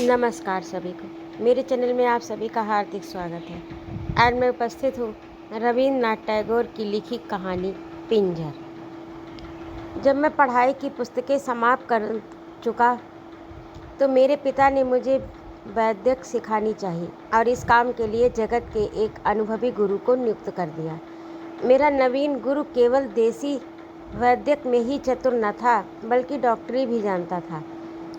नमस्कार सभी को। मेरे चैनल में आप सभी का हार्दिक स्वागत है। आज मैं उपस्थित हूँ रवींद्रनाथ टैगोर की लिखी कहानी पिंजर। जब मैं पढ़ाई की पुस्तकें समाप्त कर चुका तो मेरे पिता ने मुझे वैद्यक सिखानी चाहिए और इस काम के लिए जगत के एक अनुभवी गुरु को नियुक्त कर दिया। मेरा नवीन गुरु केवल देसी वैद्यक में ही चतुर न था बल्कि डॉक्टरी भी जानता था।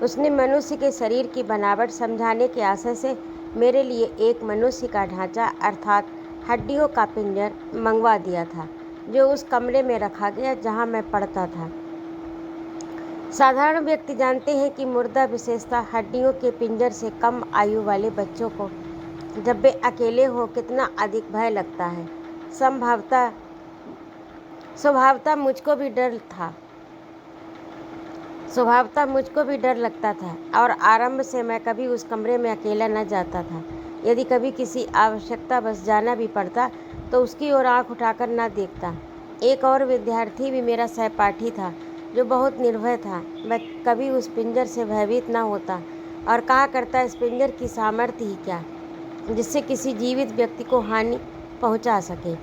उसने मनुष्य के शरीर की बनावट समझाने के आशय से मेरे लिए एक मनुष्य का ढांचा अर्थात हड्डियों का पिंजर मंगवा दिया था, जो उस कमरे में रखा गया जहां मैं पढ़ता था। साधारण व्यक्ति जानते हैं कि मुर्दा विशेषता हड्डियों के पिंजर से कम आयु वाले बच्चों को जब वे अकेले हो कितना अधिक भय लगता है। स्वभावतः मुझको भी डर लगता था और आरंभ से मैं कभी उस कमरे में अकेला न जाता था। यदि कभी किसी आवश्यकता बस जाना भी पड़ता तो उसकी ओर आंख उठाकर न देखता। एक और विद्यार्थी भी मेरा सहपाठी था जो बहुत निर्भय था। मैं कभी उस पिंजर से भयभीत न होता और कहा करता, इस पिंजर की सामर्थ्य ही क्या जिससे किसी जीवित व्यक्ति को हानि पहुंचा सके।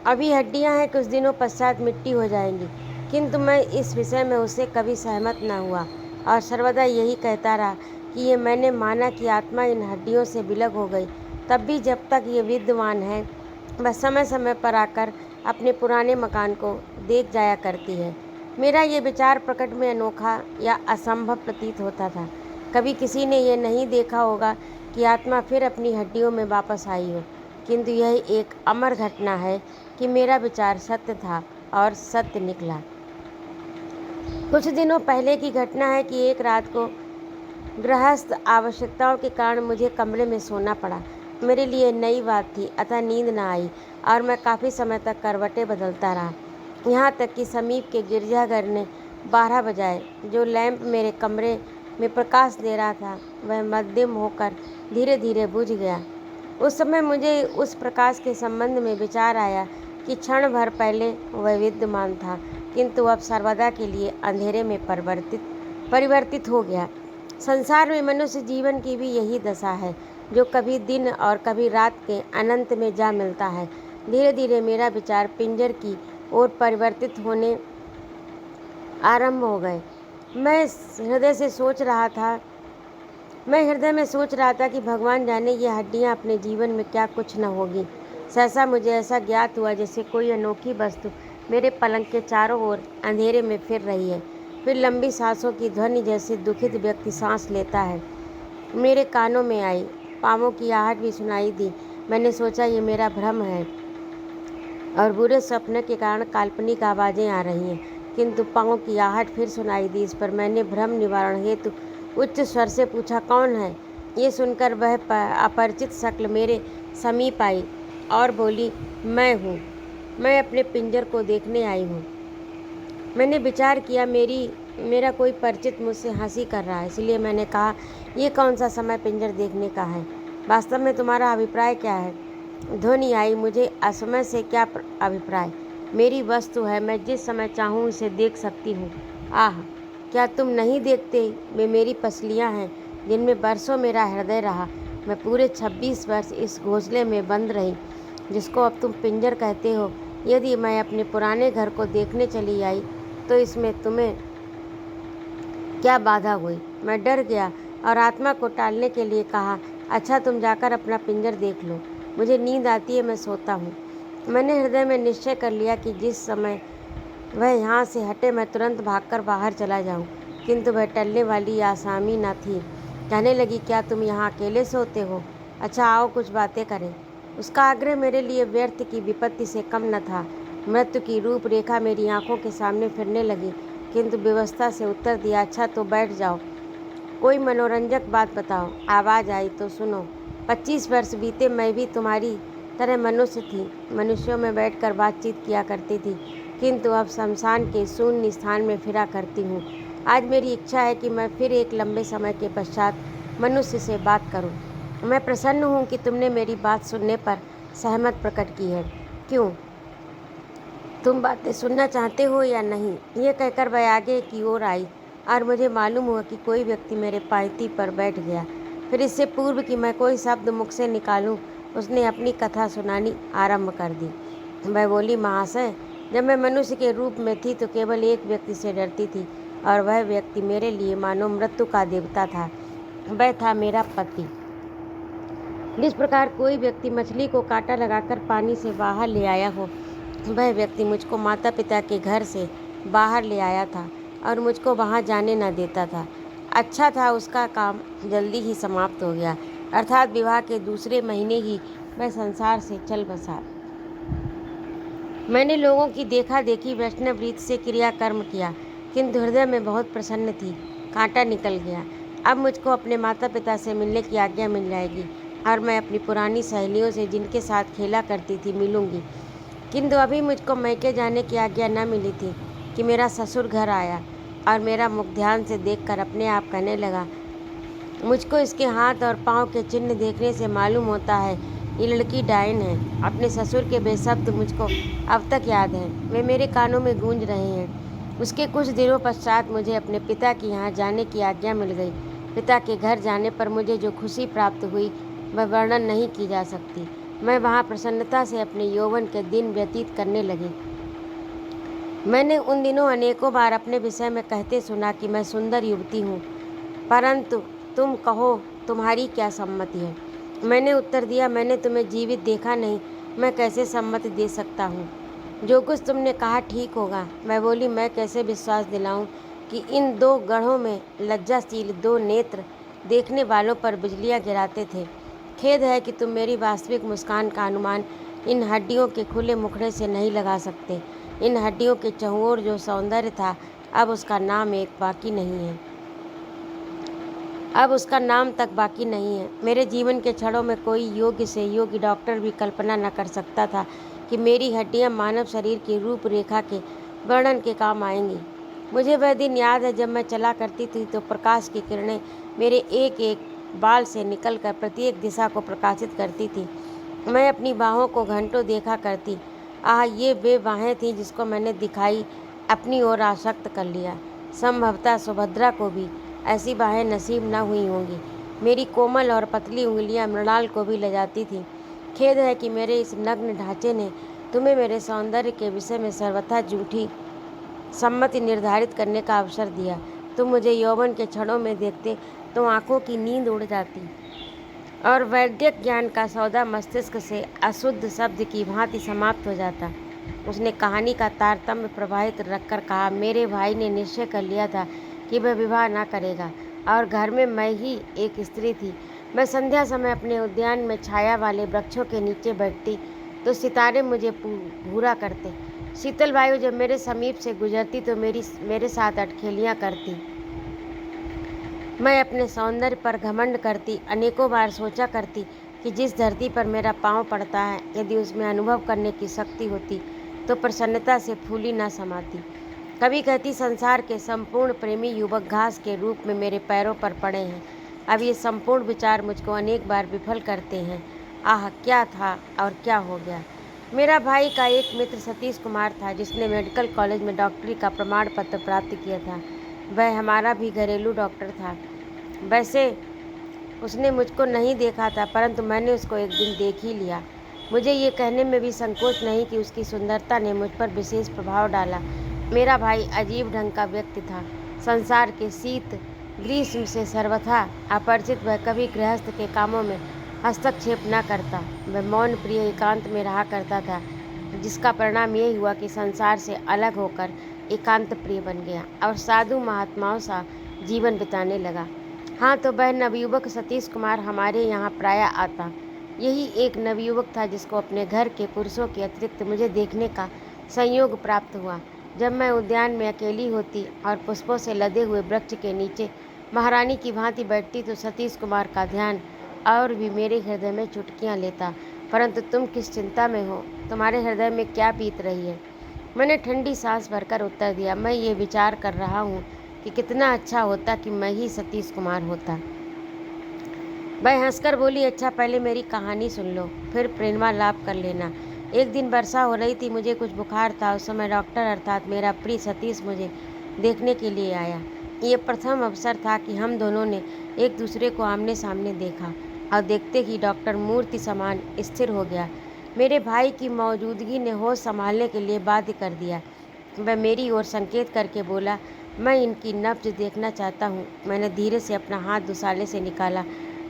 अभी हड्डियां हैं, कुछ दिनों पश्चात मिट्टी हो जाएंगी, किंतु मैं इस विषय में उससे कभी सहमत न हुआ और सर्वदा यही कहता रहा कि ये मैंने माना कि आत्मा इन हड्डियों से विलग हो गई। तब भी जब तक ये विद्यमान है वह समय समय पर आकर अपने पुराने मकान को देख जाया करती है। मेरा ये विचार प्रकट में अनोखा या असंभव प्रतीत होता था। कभी किसी ने यह नहीं देखा होगा कि आत्मा फिर अपनी हड्डियों में वापस आई हो, किंतु यह एक अमर घटना है कि मेरा विचार सत्य था और सत्य निकला। कुछ दिनों पहले की घटना है कि एक रात को गृहस्थ आवश्यकताओं के कारण मुझे कमरे में सोना पड़ा। मेरे लिए नई बात थी, अतः नींद न आई और मैं काफ़ी समय तक करवटें बदलता रहा। यहाँ तक कि समीप के गिरजाघर ने 12 बजाए। जो लैंप मेरे कमरे में प्रकाश दे रहा था वह मध्यम होकर धीरे धीरे बुझ गया। उस समय मुझे उस प्रकाश के संबंध में विचार आया कि क्षण भर पहले वह विद्यमान था, किंतु अब सर्वदा के लिए अंधेरे में परिवर्तित हो गया। संसार में मनुष्य जीवन की भी यही दशा है, जो कभी दिन और कभी रात के अनंत में जा मिलता है। धीरे धीरे मेरा विचार पिंजर की ओर परिवर्तित होने आरंभ हो गए। मैं हृदय में सोच रहा था कि भगवान जाने ये हड्डियां अपने जीवन में क्या कुछ न होगी। सहसा मुझे ऐसा ज्ञात हुआ जैसे कोई अनोखी वस्तु मेरे पलंग के चारों ओर अंधेरे में फिर रही है। फिर लंबी सांसों की ध्वनि जैसे दुखित व्यक्ति सांस लेता है मेरे कानों में आई। पाँवों की आहट भी सुनाई दी। मैंने सोचा ये मेरा भ्रम है और बुरे सपने के कारण काल्पनिक आवाज़ें आ रही हैं, किंतु पाँव की आहट फिर सुनाई दी। इस पर मैंने भ्रम निवारण हेतु उच्च स्वर से पूछा, कौन है? ये सुनकर वह अपरिचित शक्ल मेरे समीप आई और बोली, मैं हूँ। मैं अपने पिंजर को देखने आई हूँ। मैंने विचार किया मेरा कोई परिचित मुझसे हंसी कर रहा है, इसलिए मैंने कहा, ये कौन सा समय पिंजर देखने का है? वास्तव में तुम्हारा अभिप्राय क्या है? ध्वनि आई, मुझे असमय से क्या अभिप्राय? मेरी वस्तु है, मैं जिस समय चाहूँ इसे देख सकती हूँ। आह, क्या तुम नहीं देखते वे मेरी पसलियाँ हैं जिनमें वर्षों मेरा हृदय रहा। मैं पूरे 26 वर्ष इस घोंसले में बंद रही जिसको अब तुम पिंजर कहते हो। यदि मैं अपने पुराने घर को देखने चली आई तो इसमें तुम्हें क्या बाधा हुई? मैं डर गया और आत्मा को टालने के लिए कहा, अच्छा तुम जाकर अपना पिंजर देख लो, मुझे नींद आती है, मैं सोता हूँ। मैंने हृदय में निश्चय कर लिया कि जिस समय वह यहाँ से हटे मैं तुरंत भागकर बाहर चला जाऊँ, किंतु वह टलने वाली आसामी न थी। कहने लगी, क्या तुम यहाँ अकेले सोते हो? अच्छा आओ कुछ बातें करें। उसका आग्रह मेरे लिए व्यर्थ की विपत्ति से कम न था। मृत्यु की रूपरेखा मेरी आंखों के सामने फिरने लगी, किंतु व्यवस्था से उत्तर दिया, अच्छा तो बैठ जाओ, कोई मनोरंजक बात बताओ। आवाज़ आई, तो सुनो। 25 वर्ष बीते, मैं भी तुम्हारी तरह मनुष्य थी। मनुष्यों में बैठकर बातचीत किया करती थी, किंतु अब शमशान के शून्य स्थान में फिरा करती हूँ। आज मेरी इच्छा है कि मैं फिर एक लंबे समय के पश्चात मनुष्य से बात करूँ। मैं प्रसन्न हूँ कि तुमने मेरी बात सुनने पर सहमत प्रकट की है। क्यों, तुम बातें सुनना चाहते हो या नहीं? ये कहकर वह आगे की ओर आई और मुझे मालूम हुआ कि कोई व्यक्ति मेरे पायती पर बैठ गया। फिर इससे पूर्व कि मैं कोई शब्द मुख से निकालूं, उसने अपनी कथा सुनानी आरंभ कर दी। वह बोली, महाशय, जब मैं मनुष्य के रूप में थी तो केवल एक व्यक्ति से डरती थी, और वह व्यक्ति मेरे लिए मानो मृत्यु का देवता था। वह था मेरा पति। जिस प्रकार कोई व्यक्ति मछली को कांटा लगाकर पानी से बाहर ले आया हो, वह व्यक्ति मुझको माता पिता के घर से बाहर ले आया था और मुझको वहाँ जाने न देता था। अच्छा था, उसका काम जल्दी ही समाप्त हो गया, अर्थात विवाह के दूसरे महीने ही वह संसार से चल बसा। मैंने लोगों की देखा देखी वैष्णव रीत से क्रियाकर्म किया, किंतु हृदय में बहुत प्रसन्न थी। कांटा निकल गया। अब मुझको अपने माता पिता से मिलने की आज्ञा मिल जाएगी और मैं अपनी पुरानी सहेलियों से, जिनके साथ खेला करती थी, मिलूंगी। किंतु अभी मुझको मैके जाने की आज्ञा न मिली थी कि मेरा ससुर घर आया और मेरा मुख ध्यान से देखकर अपने आप कहने लगा, मुझको इसके हाथ और पाँव के चिन्ह देखने से मालूम होता है ये लड़की डायन है। अपने ससुर के वे शब्द मुझको अब तक याद हैं, वे मेरे कानों में गूंज रहे हैं। उसके कुछ दिनों पश्चात मुझे अपने पिता के यहाँ जाने की आज्ञा मिल गई। पिता के घर जाने पर मुझे जो खुशी प्राप्त हुई वह वर्णन नहीं की जा सकती। मैं वहाँ प्रसन्नता से अपने यौवन के दिन व्यतीत करने लगी। मैंने उन दिनों अनेकों बार अपने विषय में कहते सुना कि मैं सुंदर युवती हूँ, परंतु तुम कहो तुम्हारी क्या सम्मति है। मैंने उत्तर दिया, मैंने तुम्हें जीवित देखा नहीं, मैं कैसे सम्मति दे सकता हूँ। जो कुछ तुमने कहा ठीक होगा। मैं बोली, मैं कैसे विश्वास दिलाऊं कि इन दो गढ़ों में लज्जाशील दो नेत्र देखने वालों पर बिजलियां गिराते थे। खेद है कि तुम मेरी वास्तविक मुस्कान का अनुमान इन हड्डियों के खुले मुखड़े से नहीं लगा सकते। इन हड्डियों के चहुओर जो सौंदर्य था, अब उसका नाम एक बाकी नहीं है, अब उसका नाम तक बाकी नहीं है। मेरे जीवन के क्षणों में कोई योग्य से योग्य डॉक्टर भी कल्पना न कर सकता था कि मेरी हड्डियां मानव शरीर की रूपरेखा के वर्णन के काम आएंगी। मुझे वह दिन याद है जब मैं चला करती थी तो प्रकाश की किरणें मेरे एक एक बाल से निकलकर प्रत्येक दिशा को प्रकाशित करती थी। मैं अपनी बाहों को घंटों देखा करती। ये वे बाहें थीं जिसको मैंने दिखाई अपनी ओर आसक्त कर लिया। संभवतः सुभद्रा को भी ऐसी बाहें नसीब न हुई होंगी। मेरी कोमल और पतली उंगलियां मृणाल को भी ले जाती थीं। खेद है कि मेरे इस नग्न ढांचे ने तुम्हें मेरे सौंदर्य के विषय में सर्वथा झूठी सम्मति निर्धारित करने का अवसर दिया। तुम मुझे यौवन के क्षणों में देखते तो आंखों की नींद उड़ जाती और वैद्यक ज्ञान का सौदा मस्तिष्क से अशुद्ध शब्द की भांति समाप्त हो जाता। उसने कहानी का तारतम्य प्रवाहित रखकर कहा, मेरे भाई ने निश्चय कर लिया था कि वह विवाह ना करेगा और घर में मैं ही एक स्त्री थी। मैं संध्या समय अपने उद्यान में छाया वाले वृक्षों के नीचे बैठती तो सितारे मुझे घूरा करते। शीतल वायु जब मेरे समीप से गुजरती तो मेरे साथ अटखेलियाँ करती। मैं अपने सौंदर्य पर घमंड करती। अनेकों बार सोचा करती कि जिस धरती पर मेरा पाँव पड़ता है, यदि उसमें अनुभव करने की शक्ति होती तो प्रसन्नता से फूली ना समाती। कभी कहती, संसार के संपूर्ण प्रेमी युवक घास के रूप में मेरे पैरों पर पड़े हैं। अब ये संपूर्ण विचार मुझको अनेक बार विफल करते हैं। आह, क्या था और क्या हो गया। मेरा भाई का एक मित्र सतीश कुमार था, जिसने मेडिकल कॉलेज में डॉक्टरी का प्रमाण पत्र प्राप्त किया था। वह हमारा भी घरेलू डॉक्टर था। वैसे उसने मुझको नहीं देखा था, परंतु मैंने उसको एक दिन देख ही लिया। मुझे ये कहने में भी संकोच नहीं कि उसकी सुंदरता ने मुझ पर विशेष प्रभाव डाला। मेरा भाई अजीब ढंग का व्यक्ति था। संसार के शीत ग्रीष्म से सर्वथा अपरिचित वह कभी गृहस्थ के कामों में हस्तक्षेप न करता। वह मौन प्रिय एकांत में रहा करता था, जिसका परिणाम ये हुआ कि संसार से अलग होकर एकांत प्रिय बन गया और साधु महात्माओं सा जीवन बिताने लगा। हाँ, तो वह नवयुवक सतीश कुमार हमारे यहाँ प्रायः आता। यही एक नवयुवक था जिसको अपने घर के पुरुषों के अतिरिक्त मुझे देखने का संयोग प्राप्त हुआ। जब मैं उद्यान में अकेली होती और पुष्पों से लदे हुए वृक्ष के नीचे महारानी की भांति बैठती तो सतीश कुमार का ध्यान और भी मेरे हृदय में चुटकियाँ लेता। परंतु तुम किस चिंता में हो, तुम्हारे हृदय में क्या बीत रही है। मैंने ठंडी सांस भरकर उत्तर दिया, मैं ये विचार कर रहा हूँ कि कितना अच्छा होता कि मैं ही सतीश कुमार होता। वह हंसकर बोली, अच्छा, पहले मेरी कहानी सुन लो, फिर प्रेमालाप कर लेना। एक दिन वर्षा हो रही थी, मुझे कुछ बुखार था। उस समय डॉक्टर अर्थात मेरा प्रिय सतीश मुझे देखने के लिए आया। ये प्रथम अवसर था कि हम दोनों ने एक दूसरे को आमने सामने देखा और देखते ही डॉक्टर मूर्ति समान स्थिर हो गया। मेरे भाई की मौजूदगी ने होश संभालने के लिए बाध्य कर दिया। वह मेरी ओर संकेत करके बोला, मैं इनकी नब्ज देखना चाहता हूँ। मैंने धीरे से अपना हाथ दुसाले से निकाला।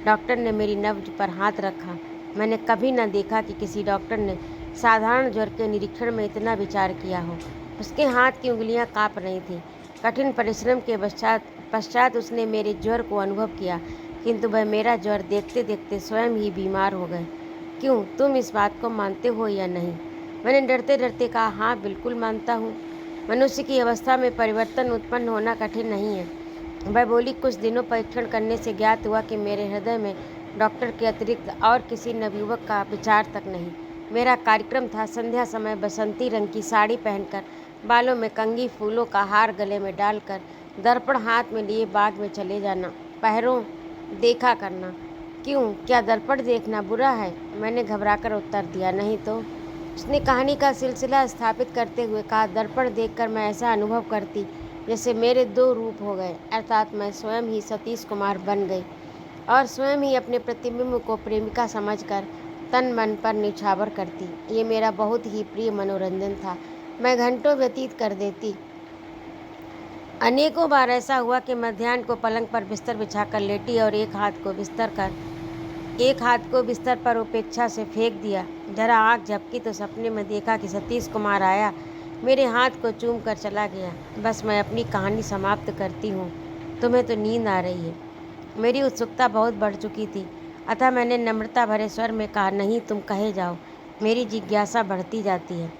डॉक्टर ने मेरी नब्ज पर हाथ रखा। मैंने कभी न देखा कि किसी डॉक्टर ने साधारण ज्वर के निरीक्षण में इतना विचार किया हो। उसके हाथ की उंगलियां काँप रही थीं। कठिन परिश्रम के पश्चात उसने मेरे ज्वर को अनुभव किया, किंतु वह मेरा ज्वर देखते देखते स्वयं ही बीमार हो गए। क्यों, तुम इस बात को मानते हो या नहीं? मैंने डरते डरते कहा, हाँ बिल्कुल मानता हूँ। मनुष्य की अवस्था में परिवर्तन उत्पन्न होना कठिन नहीं है। वह बोली, कुछ दिनों परीक्षण करने से ज्ञात हुआ कि मेरे हृदय में डॉक्टर के अतिरिक्त और किसी नवयुवक का विचार तक नहीं। मेरा कार्यक्रम था संध्या समय बसंती रंग की साड़ी पहनकर, बालों में कंघी, फूलों का हार गले में डालकर, दर्पण हाथ में लिए बाग में चले जाना, पैरों देखा करना। क्यों, क्या दर्पण देखना बुरा है? मैंने घबराकर उत्तर दिया, नहीं तो। उसने कहानी का सिलसिला स्थापित करते हुए कहा, दर्पण देखकर मैं ऐसा अनुभव करती जैसे मेरे दो रूप हो गए, अर्थात मैं स्वयं ही सतीश कुमार बन गई और स्वयं ही अपने प्रतिबिंब को प्रेमिका समझकर तन मन पर निछावर करती। ये मेरा बहुत ही प्रिय मनोरंजन था। मैं घंटों व्यतीत कर देती। अनेकों बार ऐसा हुआ कि मध्याह्न को पलंग पर बिस्तर बिछाकर लेटी और एक हाथ को बिस्तर पर उपेक्षा से फेंक दिया। जरा आँख झपकी तो सपने में देखा कि सतीश कुमार आया, मेरे हाथ को चूम कर चला गया। बस मैं अपनी कहानी समाप्त करती हूँ, तुम्हें तो नींद आ रही है। मेरी उत्सुकता बहुत बढ़ चुकी थी, अतः मैंने नम्रता भरे स्वर में कहा, नहीं तुम कहे जाओ, मेरी जिज्ञासा बढ़ती जाती है।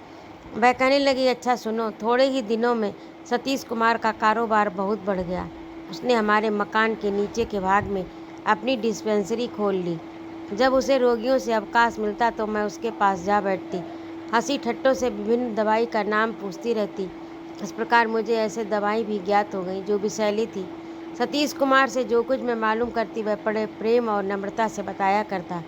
वह कहने लगी, अच्छा सुनो, थोड़े ही दिनों में सतीश कुमार का कारोबार बहुत बढ़ गया। उसने हमारे मकान के नीचे के भाग में अपनी डिस्पेंसरी खोल ली। जब उसे रोगियों से अवकाश मिलता तो मैं उसके पास जा बैठती, हंसी ठट्टों से विभिन्न दवाई का नाम पूछती रहती। इस प्रकार मुझे ऐसे दवाई भी ज्ञात हो गई जो विषैली थी। सतीश कुमार से जो कुछ मैं मालूम करती वह बड़े प्रेम और नम्रता से बताया करता।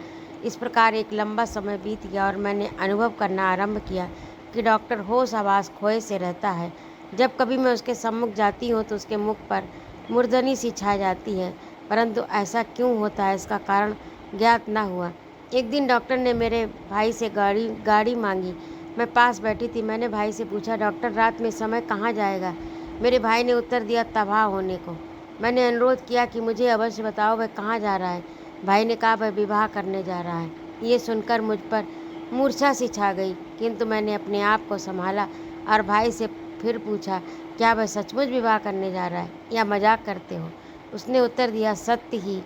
इस प्रकार एक लंबा समय बीत गया और मैंने अनुभव करना आरंभ किया कि डॉक्टर होश हवास खोए से रहता है। जब कभी मैं उसके सम्मुख जाती हूँ तो उसके मुख पर मूर्धनी सी छा जाती है, परंतु ऐसा क्यों होता है इसका कारण ज्ञात न हुआ। एक दिन डॉक्टर ने मेरे भाई से गाड़ी मांगी। मैं पास बैठी थी। मैंने भाई से पूछा, डॉक्टर रात में समय कहाँ जाएगा? मेरे भाई ने उत्तर दिया, तबाह होने को। मैंने अनुरोध किया कि मुझे अवश्य बताओ वह कहाँ जा रहा है। भाई ने कहा, वह विवाह करने जा रहा है। ये सुनकर मुझ पर मूर्छा सी छा गई, किंतु मैंने अपने आप को संभाला और भाई से फिर पूछा, क्या वह सचमुच विवाह करने जा रहा है या मजाक करते हो? उसने उत्तर दिया, सत्य ही,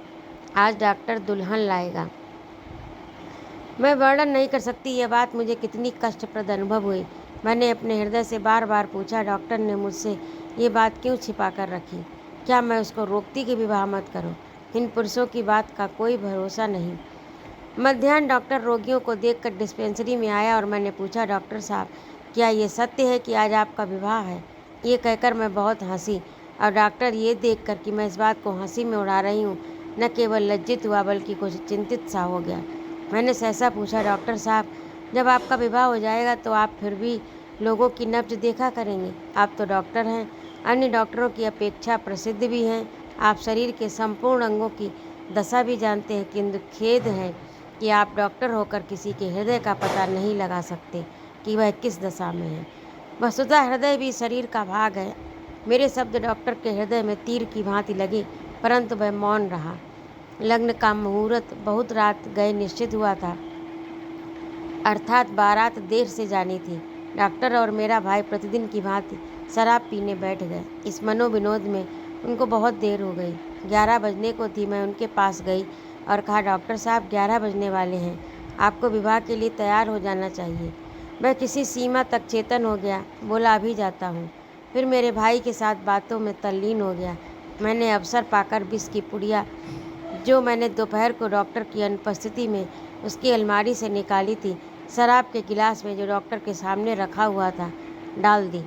आज डॉक्टर दुल्हन लाएगा। मैं वर्णन नहीं कर सकती यह बात मुझे कितनी कष्टप्रद अनुभव हुई। मैंने अपने हृदय से बार बार पूछा, डॉक्टर ने मुझसे ये बात क्यों छिपा कर रखी? क्या मैं उसको रोकती कि विवाह मत करो? इन पुरुषों की बात का कोई भरोसा नहीं। मध्याह्न डॉक्टर रोगियों को देखकर डिस्पेंसरी में आया और मैंने पूछा, डॉक्टर साहब, क्या ये सत्य है कि आज आपका विवाह है? ये कहकर मैं बहुत हंसी और डॉक्टर ये देखकर कि मैं इस बात को हंसी में उड़ा रही हूँ न केवल लज्जित हुआ बल्कि कुछ चिंतित सा हो गया। मैंने सहसा पूछा, डॉक्टर साहब, जब आपका विवाह हो जाएगा तो आप फिर भी लोगों की नब्ज देखा करेंगे? आप तो डॉक्टर हैं, अन्य डॉक्टरों की अपेक्षा प्रसिद्ध भी हैं। आप शरीर के संपूर्ण अंगों की दशा भी जानते हैं, किंतु खेद है कि आप डॉक्टर होकर किसी के हृदय का पता नहीं लगा सकते कि वह किस दशा में है। वस्तुतः हृदय भी शरीर का भाग है। मेरे शब्द डॉक्टर के हृदय में तीर की भांति लगे, परंतु वह मौन रहा। लग्न का मुहूर्त बहुत रात गए निश्चित हुआ था, अर्थात बारात देर से जानी थी। डॉक्टर और मेरा भाई प्रतिदिन की भांति शराब पीने बैठ गए। इस मनोविनोद में उनको बहुत देर हो गई। 11 बजने को थी। मैं उनके पास गई और कहा, डॉक्टर साहब, 11 बजने वाले हैं, आपको विवाह के लिए तैयार हो जाना चाहिए। वह किसी सीमा तक चेतन हो गया, बोला, अभी जाता हूँ। फिर मेरे भाई के साथ बातों में तल्लीन हो गया। मैंने अवसर पाकर विष की पुड़िया जो मैंने दोपहर को डॉक्टर की अनुपस्थिति में उसकी अलमारी से निकाली थी, शराब के गिलास में जो डॉक्टर के सामने रखा हुआ था, डाल दी।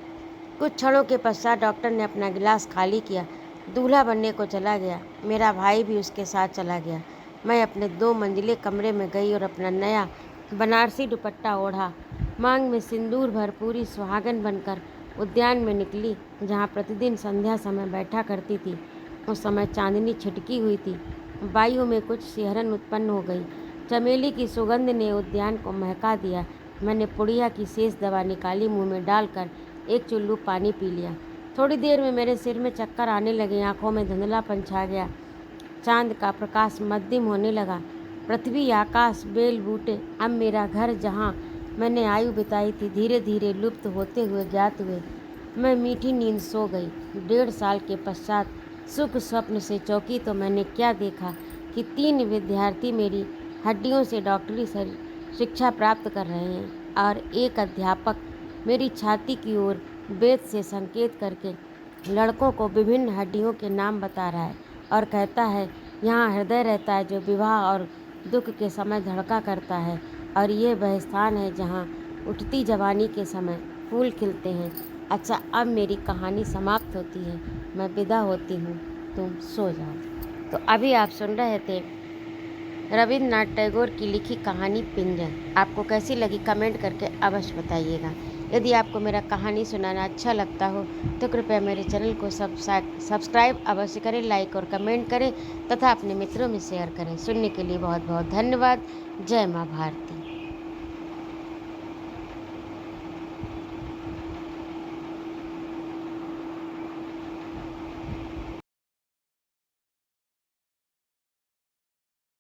कुछ क्षणों के पश्चात डॉक्टर ने अपना गिलास खाली किया, दूल्हा बनने को चला गया। मेरा भाई भी उसके साथ चला गया। मैं अपने 2 मंजिले कमरे में गई और अपना नया बनारसी दुपट्टा ओढ़ा, मांग में सिंदूर भर पूरी सुहागन बनकर उद्यान में निकली, जहाँ प्रतिदिन संध्या समय बैठा करती थी। उस समय चांदनी छिटकी हुई थी। वायु में कुछ सिहरन उत्पन्न हो गई। चमेली की सुगंध ने उद्यान को महका दिया। मैंने पुड़िया की शेष दवा निकाली, मुंह में डालकर एक चुल्लू पानी पी लिया। थोड़ी देर में मेरे सिर में चक्कर आने लगे, आंखों में धुंधलापन छा गया। चांद का प्रकाश मध्यम होने लगा। पृथ्वी, आकाश, बेल बूटे, अब मेरा घर जहाँ मैंने आयु बिताई थी, धीरे धीरे लुप्त होते हुए ज्ञात हुए। मैं मीठी नींद सो गई। 1.5 साल के पश्चात सुख स्वप्न से चौंकी तो मैंने क्या देखा कि 3 विद्यार्थी मेरी हड्डियों से डॉक्टरी शिक्षा प्राप्त कर रहे हैं और एक अध्यापक मेरी छाती की ओर वेद से संकेत करके लड़कों को विभिन्न हड्डियों के नाम बता रहा है और कहता है, यहाँ हृदय रहता है जो विवाह और दुख के समय धड़का करता है, और ये वह स्थान है जहाँ उठती जवानी के समय फूल खिलते हैं। अच्छा, अब मेरी कहानी समाप्त होती है, मैं विदा होती हूँ, तुम सो जाओ। तो अभी आप सुन रहे थे रविन्द्रनाथ टैगोर की लिखी कहानी पिंजर। आपको कैसी लगी कमेंट करके अवश्य बताइएगा। यदि आपको मेरा कहानी सुनाना अच्छा लगता हो तो कृपया मेरे चैनल को सब्सक्राइब अवश्य करें, लाइक और कमेंट करें तथा अपने मित्रों में शेयर करें। सुनने के लिए बहुत बहुत धन्यवाद। जय माँ भारती।